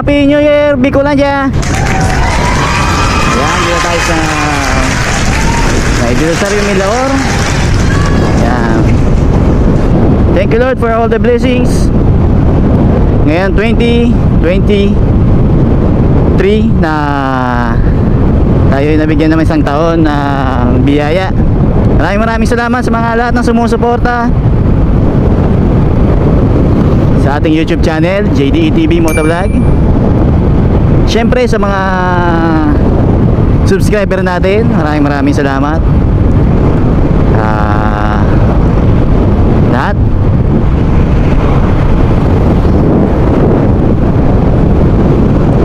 Happy New Year, Bicolandia! Yan, dito tayo sa Rosario Milaor. Yan. Thank you Lord for all the blessings. Ngayon 2023 na tayo nabigyan naman isang taon na biyaya. Maraming salamat sa mga lahat ng sumusuporta sa ating YouTube channel, JDE TV Motovlog. Siyempre sa mga subscriber natin, maraming salamat. Lahat.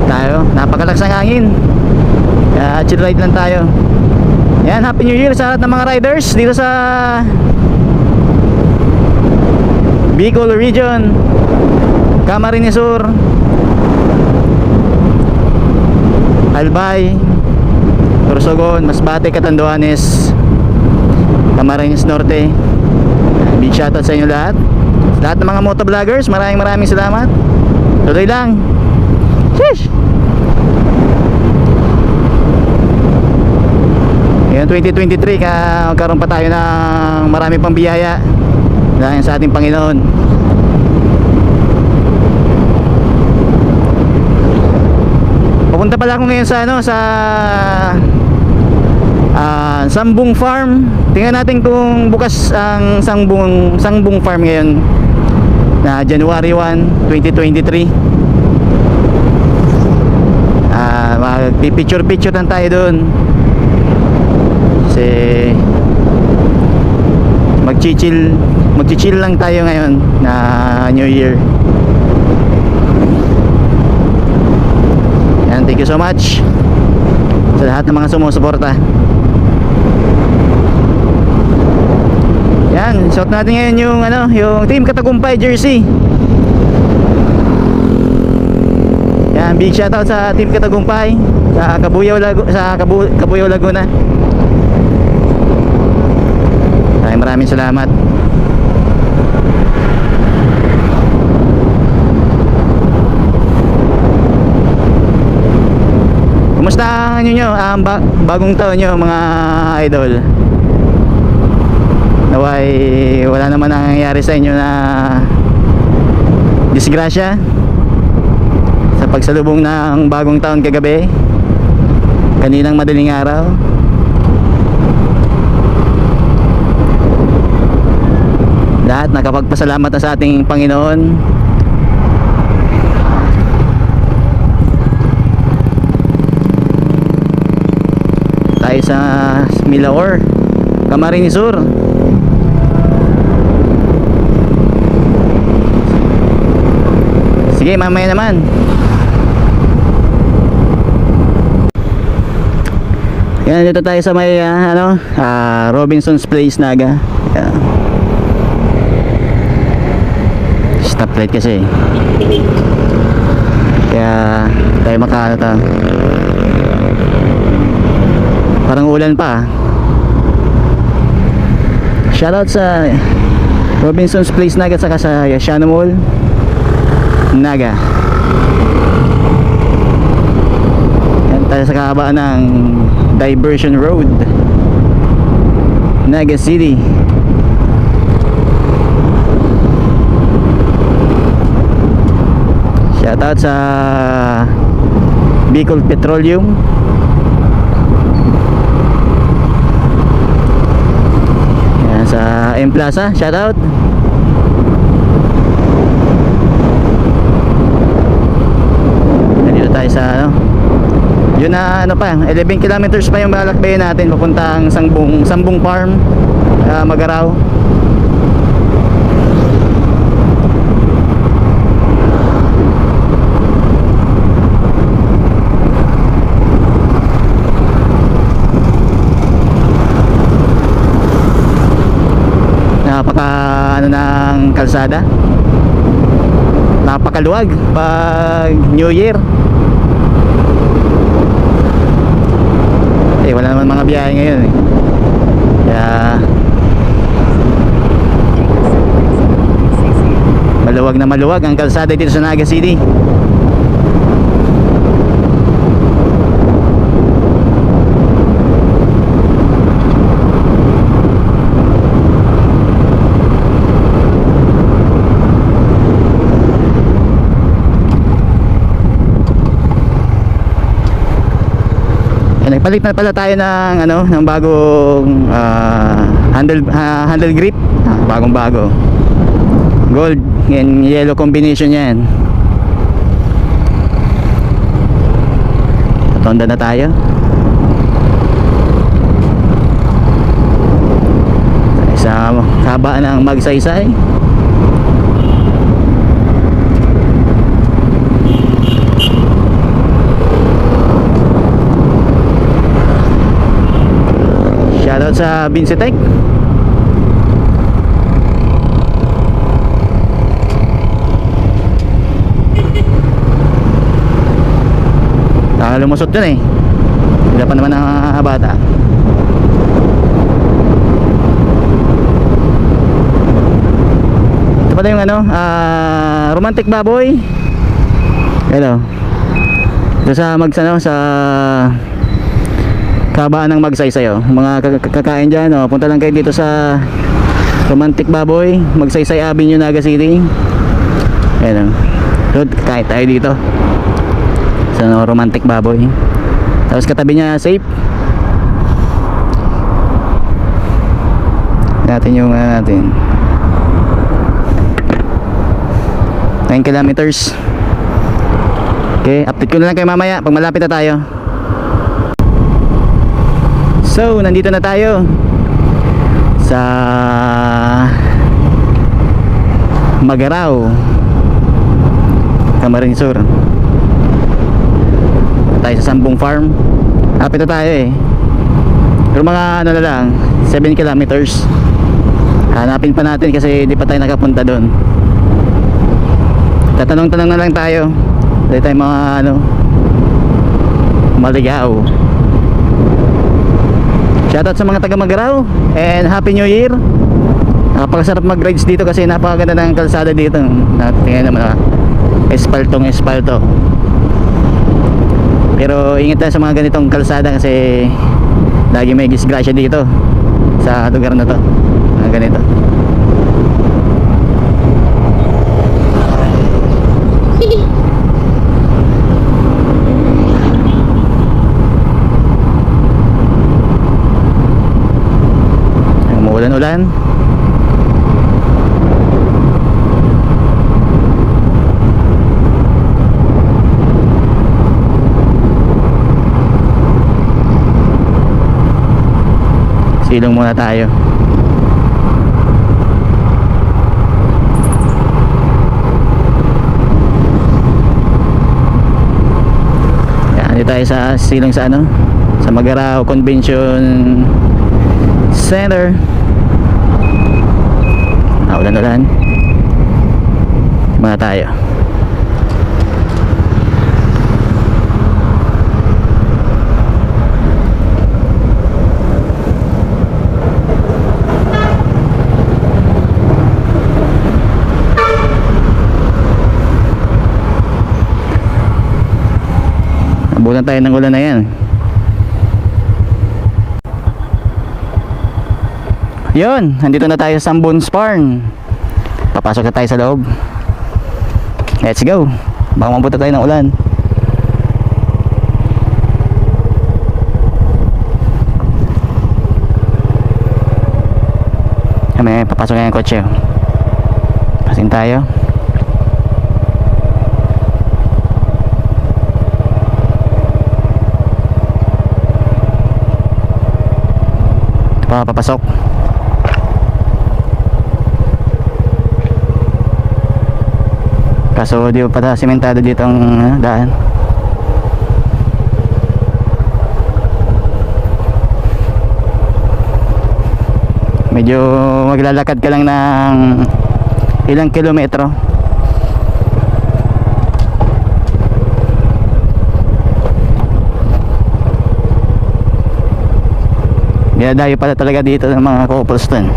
Tayo, napakalakas ng hangin. Kaya chill ride lang tayo. Yan, Happy New Year sa lahat ng mga riders dito sa Bicol Region, Camarines Sur, Albay, Sorsogon, Masbate, Catanduanes, Camarines Norte. Big shoutout sa inyo lahat. Sa lahat ng mga motovloggers, maraming salamat. Tuloy lang. Sheesh! Ngayon 2023, magkaroon pa tayo ng marami pang biyaya dahil sa ating Panginoon. Papunta pala ako ngayon sa Sambung Farm. Tingnan natin kung bukas ang Sangbung Farm ngayon na January 1, 2023. Magpipicture lang tayo doon. Kasi magchichill lang tayo ngayon na New Year. Yan, thank you so much sa lahat ng mga sumusuporta. Yan, shot natin ngayon yung Team Katagumpay jersey. Yan, big shoutout sa Team Katagumpay sa Cabuyao Laguna. Maraming salamat. Kumusta ang bagong taon nyo mga idol? Naway wala naman nangyayari sa inyo na disgrasya sa pagsalubong ng bagong taon kagabi, kaninang madaling araw. Lahat nakapagpasalamat na sa ating Panginoon. Tayo sa Milaor, Camarines Sur. Sige, mamaya naman. Yan, dito tayo sa may Robinson's Place, Naga. Yan. Stoplight kasi, kaya tayo parang ulan pa. Shoutout sa Robinson's Place Naga, saka sa Yashano Mall Naga. Yan tayo sa kahabaan ng Diversion Road, Naga City. Shoutout sa Bicol Petroleum. Yan, sa M Plaza, shoutout. Dito tayo sa yun na pa, 11 kilometers pa yung balakbayan natin papuntang Sambung Farm, Magaraw. Ng kalsada, napakaluwag pag New Year. Wala naman mga biyahe ngayon kaya maluwag na maluwag ang kalsada dito sa Naga City. Nagpalit na pala tayo ng ano, ng bagong handle grip. Bagong bago. Gold and yellow combination yan. Tonda na tayo. Sa haba ng Magsaysay. Shoutout sa Vincitec. Lumusot dun eh. Sila pa naman ang bata. Ito pala yung ano, romantic baboy. Hello. Ito sa sa kabaan ng Magsaysay, oh. Mga kakain dyan, oh. Punta lang kayo dito sa romantic baboy, Magsaysay Avenue, Naga City. Ayan, oh. Kain tayo dito sa romantic baboy. Tapos katabi niya safe. Natin yung natin 9 kilometers. Okay, update ko na lang kayo mamaya pag malapit na tayo. So, nandito na tayo sa Magarao, Camarines Sur. Tayo sa Sambong Farm. Lapit na tayo eh. Pero mga ano na lang 7 kilometers. Hanapin pa natin kasi di pa tayo nakapunta doon. Tatanong-tanong na lang tayo. Dahil tayo mga ano, maligaw. Shoutout sa mga taga Magarao and Happy New Year. Napakasarap mag-rides dito kasi napakaganda ng kalsada dito. Tingnan naman, espalto. Pero ingat tayo sa mga ganitong kalsada kasi lagi may disgrasya dito sa lugar na to. Mga ganito. Umuulan-ulan. Silong muna tayo. Yan, dito tayo sa silong sa ano, sa Magarao Convention Center. Ulan-ulan. Muna tayo. Abutan tayo ng ulan na yan. Yun, nandito na tayo sa Sambong Farm. Papasok na tayo sa loob. Let's go. Baka mabuta tayo ng ulan. May papasok na yung kotse. Pasin tayo. Ito pa, papasok. Kaso di pa pala sementado dito ang daan. Medyo maglalakad ka lang ng ilang kilometro. Dinadayo pala talaga dito ng mga cobblestone.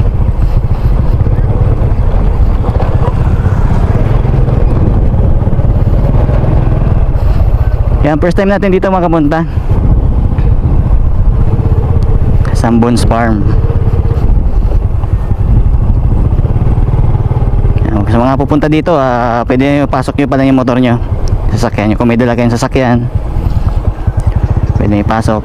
Yan, first time natin dito makapunta. Sambong Farm. Yan, sa mga pupunta dito, pwede nyo pasok nyo pala yung motor nyo, sasakyan nyo. Kung may dala kayong sasakyan, pwede nyo pasok.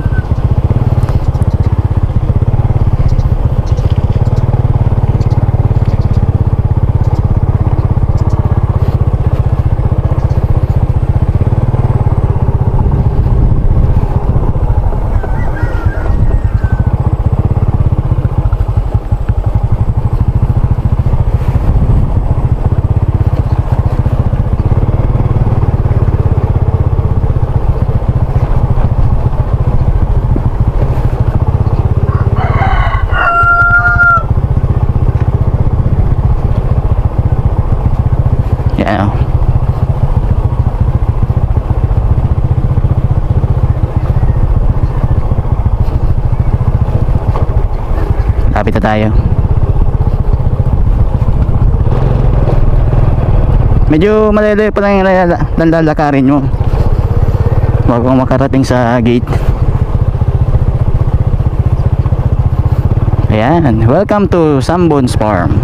Kapit na tayo. Medyo malalayo pa lang yung lalakarin nyo bago makarating sa gate. Ayan, welcome to Sambones Farm.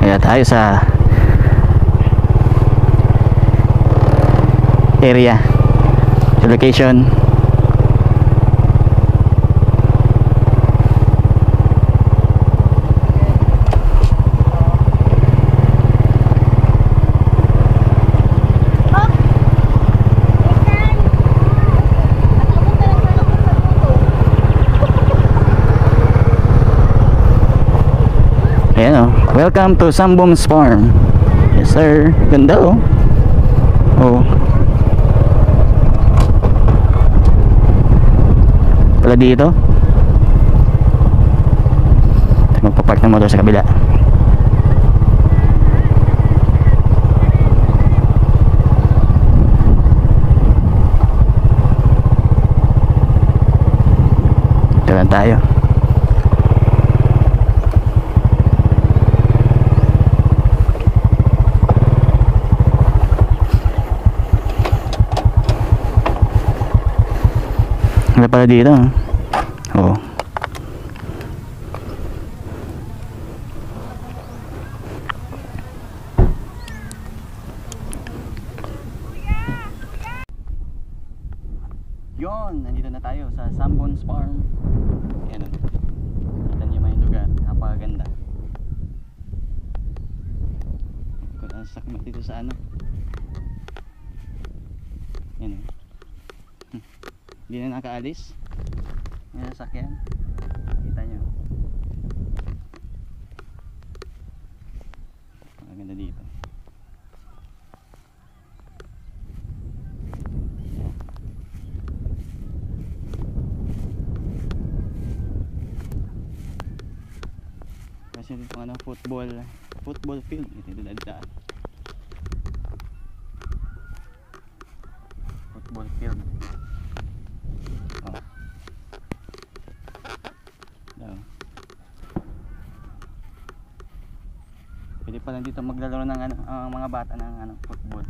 Ayan tayo sa area, sa location. Ayan o, welcome to Sambones Farm. Yes sir, ganda o. Oh. Pala dito magpapark ng motor sa kabila. Ito lang tayo. Ano pala dito? Oo. Yon, nandito na tayo sa Sambones Farm. Ayan o. Kita niyo may lugar. Napakaganda. Kung ang sakmat dito sa ano. Ayan o. Hindi na nakaalis. May sasakyan. Kita nyo. Ang ganda dito. Kasi dito ano, football field. Ito na dito. Football field. Pwede pala dito maglalaro ng ano, mga bata ng ano, football.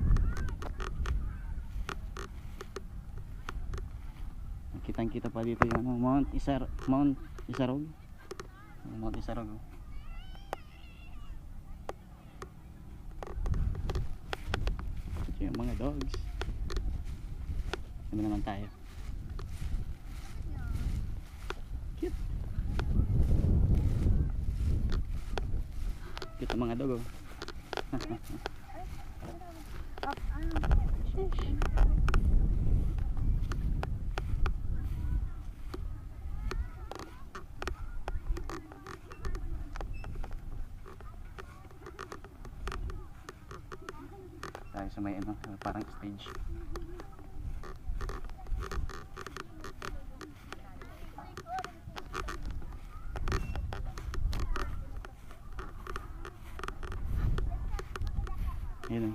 Kitang-kita pa dito yung ano, Mount Isarog. Mount Isarog. Ito yung mga dogs. Ano naman tayo? Cute. Cute ang mga dog oh. Tayo sa may ano, parang stage. Ayan o.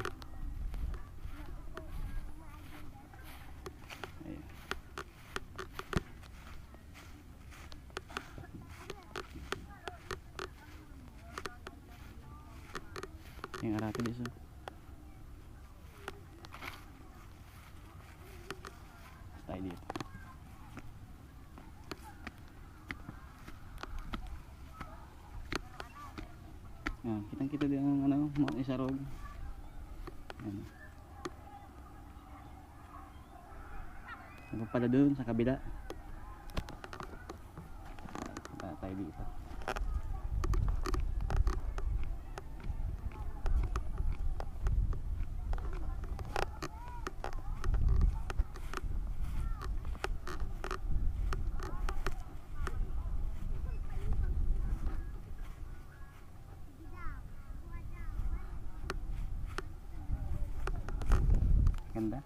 Ayan. Yung Arapilis o. Tayo dito. Ayan, kitang-kita din ang ano, Mount Isarog. Ano pala doon sa kabila. Tayo dito. Ganda.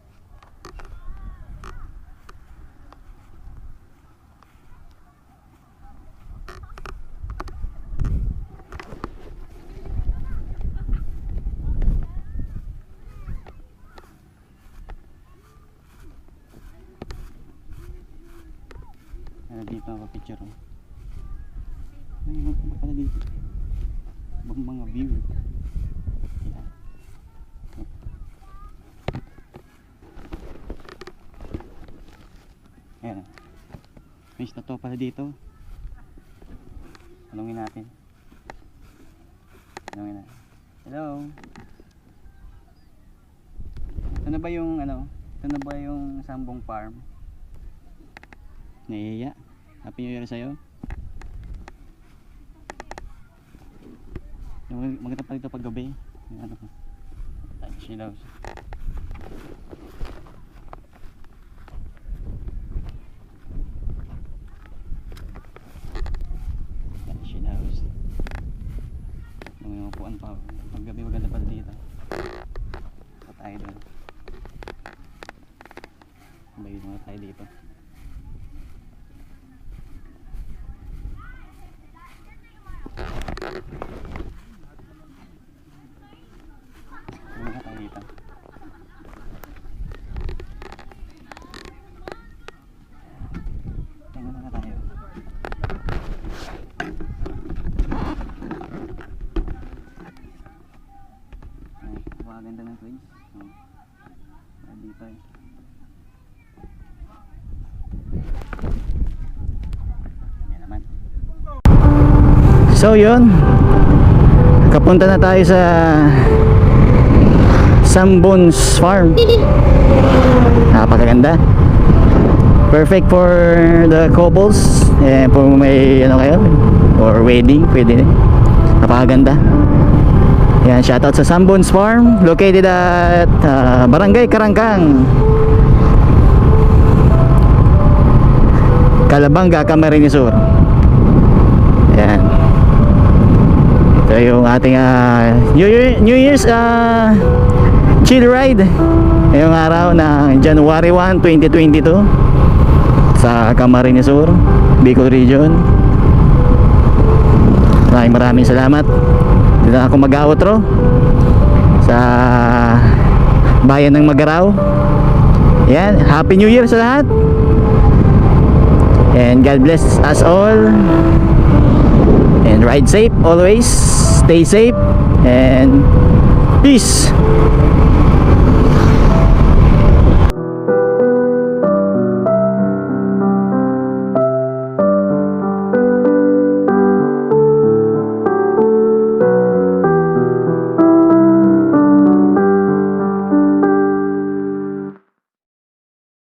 Dito ako picture oh. Ano pala dito? Ibang mga view. Yan. Ayan. May statue pala dito. Tanungin natin. Tanungin natin. Hello. Ito na ba yung ano? Ito na ba yung Sambong Farm? Nahihiya. Happy New Year sa'yo. Maganda pa dito pag gabi. Ano? She loves. She loves. Yung upuan pa. Pag gabi maganda pa dito. Pa tayo doon. Bagay mga tayo dito. Mga tayo dito. Tingnan na tayo. Ay, napakaganda ng place. Dito eh. Yan naman. So yun, kapunta na tayo sa Sambons Farm. Napakaganda. Perfect for the couples. Kung may ano kayo or wedding, pwede rin. Napakaganda. Yan, shoutout sa Sambons Farm, located at Barangay Karangkang, Calabanga, Camarines Sur. Yan. Ito yung ating New Year's chill ride ngayong araw ng January 1, 2022 sa Camarines Sur, Bicol Region. Maraming salamat. Dito na ako mag-outro sa bayan ng Magaraw. Yan, Happy New Year sa lahat. And God bless us all. And ride safe always. Stay safe and peace.